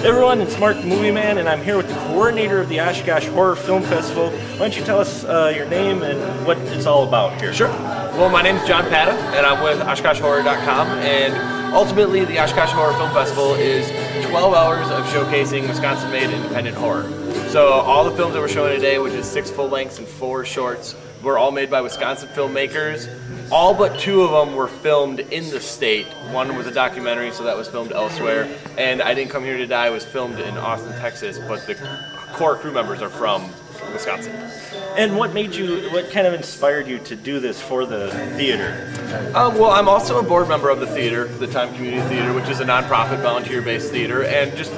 Everyone, it's Mark the Movie Man, and I'm here with the coordinator of the Oshkosh Horror FIlm Festival. Why don't you tell us your name and what it's all about here? Sure. Well, my name's John Pata, and I'm with OshkoshHorror.com, and ultimately the Oshkosh Horror FIlm Festival is 12 hours of showcasing Wisconsin-made independent horror. So all the films that we're showing today, which is 6 full lengths and 4 shorts, were all made by Wisconsin filmmakers. All but 2 of them were filmed in the state. One was a documentary, so that was filmed elsewhere. And I Didn't Come Here to Die was filmed in Austin, Texas, but the core crew members are from Wisconsin. And what kind of inspired you to do this for the theater? Well, I'm also a board member of the theater, the Time Community Theater, which is a nonprofit, volunteer-based theater, and just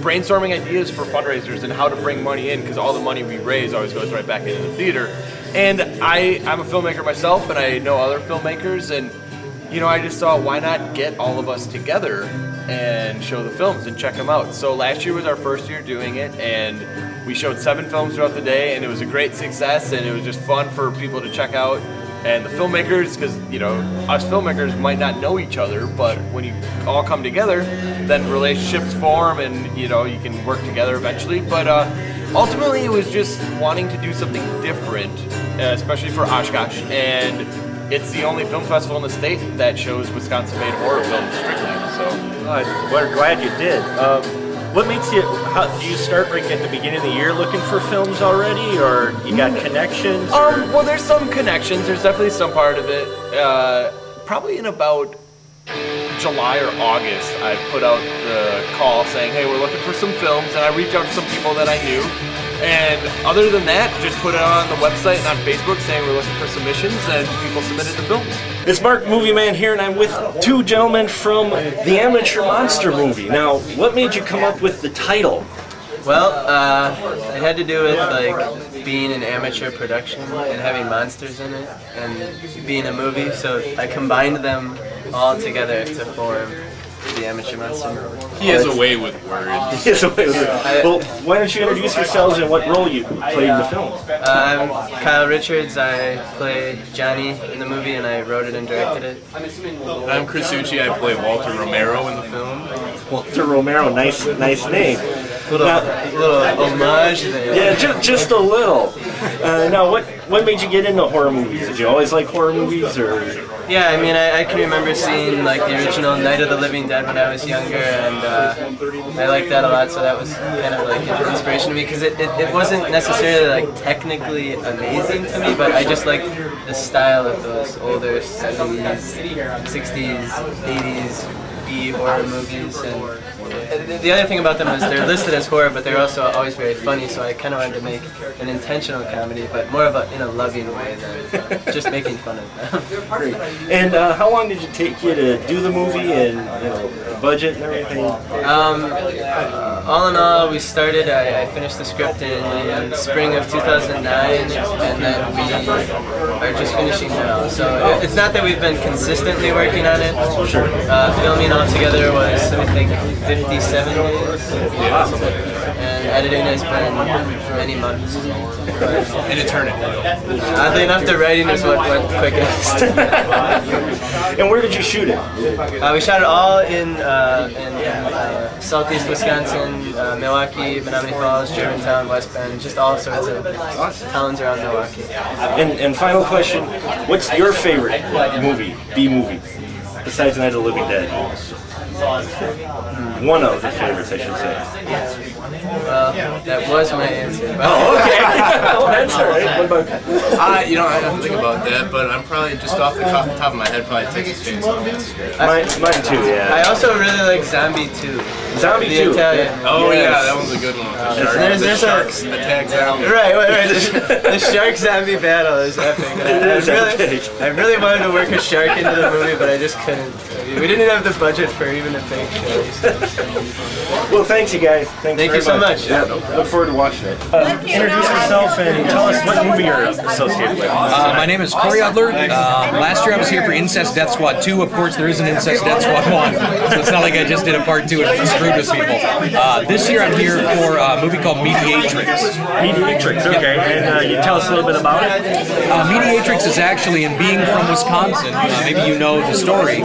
brainstorming ideas for fundraisers and how to bring money in, because all the money we raise always goes right back into the theater. And I'm a filmmaker myself, and I know other filmmakers, and I just thought, why not get all of us together and show the films and check them out. So last year was our first year doing it, and we showed 7 films throughout the day, and it was a great success, and it was just fun for people to check out. And the filmmakers, because us filmmakers might not know each other, but when you all come together, then relationships form, and you can work together eventually. But ultimately, it was just wanting to do something different, especially for Oshkosh. And it's the only film festival in the state that shows Wisconsin-made horror films strictly. So we're glad you did. What makes you? Do you start right at the beginning of the year looking for films already, or you got connections? Well, there's some connections. There's definitely some part of it. Probably in about July or August, I put out the call saying, hey, we're looking for some films, and I reached out to some people that I knew. And other than that, just put it on the website and on Facebook saying we're looking for submissions, and people submitted the films. It's Mark Movie Man here, and I'm with 2 gentlemen from the Amateur Monster Movie. Now, what made you come up with the title? Well, it had to do with being an amateur production and having monsters in it and being a movie, so I combined them all together to form the Amateur Monster Movie. He has a way with words. He has a way with words. Well, why don't you introduce yourselves and what role you played in the film? I'm Kyle Richards. I play Johnny in the movie, and I wrote it and directed it. I'm Chris Ucci. I play Walter Romero in the film. Walter Romero, nice name. Little homage there. Yeah, just a little. Now, what made you get into horror movies? Did you always like horror movies, or? Yeah, I mean, I can remember seeing like the original Night of the Living Dead when I was younger, and I liked that a lot. So that was kind of like an inspiration to me, because it wasn't necessarily like technically amazing to me, but I just liked the style of those older 70s, 60s, 80s B horror movies. And the other thing about them is they're listed as horror, but they're also always very funny, so I kind of wanted to make an intentional comedy, but more of in a loving way than just making fun of them. Great. And how long did it take you to do the movie, and budget and everything? All in all, we started, I finished the script in spring of 2009, and then we are just finishing now. So it's not that we've been consistently working on it. Sure. Filming all together was, I think, 57 days. And editing has been many months. An eternity. Oddly enough, the writing is what went quickest. And where did you shoot it? We shot it all in southeast Wisconsin, Milwaukee, Menominee Falls, Germantown, West Bend, just all sorts of towns around Milwaukee. And final question, what's your favorite movie, B-movie, besides Night of the Living Dead? One of the favorites, I should say. Well, that was my answer. Oh, okay. Well, that's all right. What about? I have to think about that, but I'm probably just off the top of my head, probably Texas Chainsaw Massacre. Mine too, yeah. I also really like Zombie 2. Zombie 2. Italian. Oh yeah, that one's a good one. The sharks attack zombie. Right. The shark zombie battle is epic. I really wanted to work a shark into the movie, but I just couldn't. We didn't have the budget for even a fake show. Well, thanks you guys. Thank you so much. Yeah, look forward to watching it. Introduce yourself and tell us what movie you're associated with. My name is Corey Udler. Last year I was here for Incest Death Squad 2. Of course, there is an Incest Death Squad 1, so it's not like I just did a part 2 and mood with people. This year I'm here for a movie called Mediatrix. Mediatrix, okay. And you tell us a little bit about it? Mediatrix is actually, in being from Wisconsin, maybe you know the story,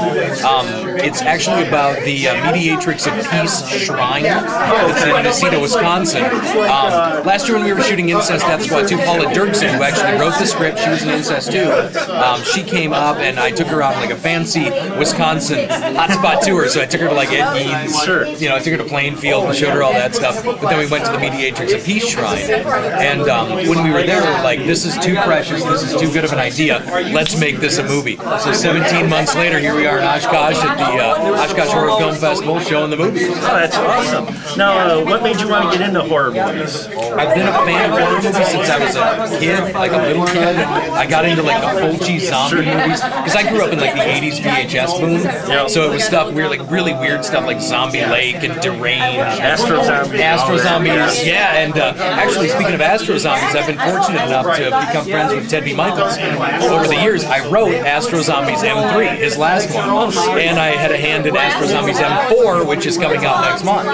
it's actually about the Mediatrix of Peace Shrine. It's in Nacita, Wisconsin. Last year when we were shooting Incest Death Squad 2, Paula Dirksen, who actually wrote the script, she was in Incest 2, she came up and I took her on like a fancy Wisconsin hotspot tour, so I took her to like Ed Gein, Sure. you know, I took her to Plainfield and showed her all that stuff, but then we went to the Mediatrix of Peace Shrine, and when we were there, we were like, this is too precious, this is too good of an idea, let's make this a movie. So 17 months later, here we are in Oshkosh at the Oshkosh Horror FIlm Festival showing the movie. Oh, that's awesome. Now, what made you want to get into horror movies? I've been a fan of horror movies since I was a kid, like a little kid. I got into like the Fulci zombie movies, because I grew up in like the 80s VHS boom, so it was stuff weird, like really weird stuff like Zombie Lake and Deranged. Astro Zombies, yeah, and actually speaking of Astro Zombies, I've been fortunate enough to become friends with Ted B. Michaels. Over the years, I wrote Astro Zombies M3, his last one, and I had a hand in Astro Zombies M4, which is coming out next month.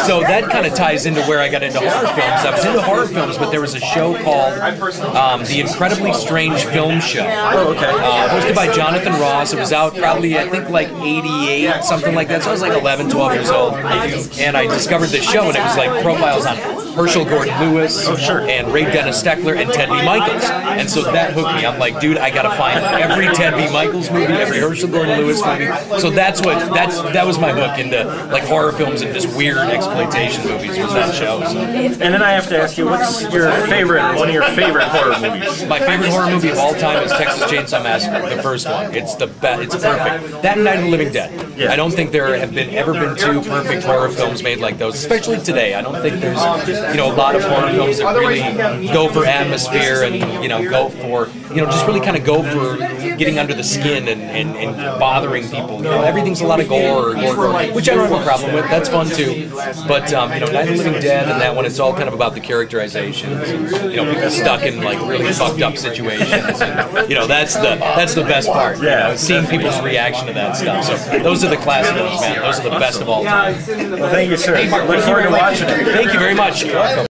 So that kind of ties into where I got into horror films. I was into horror films, but there was a show called The Incredibly Strange Film Show, hosted by Jonathan Ross. It was out probably, I think, like 88, something like that. So I was like 11, 12 years old. And I discovered this show, and it was like profiles on Herschel Gordon Lewis and Ray Dennis Steckler and Ted B. Michaels. And so that hooked me. I'm like, dude, I gotta find every Ted B. Michaels movie, every Herschel Gordon Lewis movie. So that was my hook into like horror films and just weird exploitation movies, was that show. So. And then I have to ask you, what's your one of your favorite horror movies? My favorite horror movie of all time is Texas Chainsaw Massacre, the first one. It's the best. It's perfect. That and Night of the Living Dead. I don't think there have ever been two perfect horror films made like those, especially today. I don't think there's a lot of horror films that really go for atmosphere and go for just really kind of go for getting under the skin and bothering people. Everything's a lot of gore, which I don't have a problem with. That's fun too. But Night of the Living Dead and that one, it's all kind of about the characterizations. People stuck in like really fucked up situations. And, that's the best part. Seeing people's reaction to that stuff. So those are the classic ones, man. Those are the best of all time. Well, thank you, sir. Look forward to watching it. Thank you very much. You're welcome.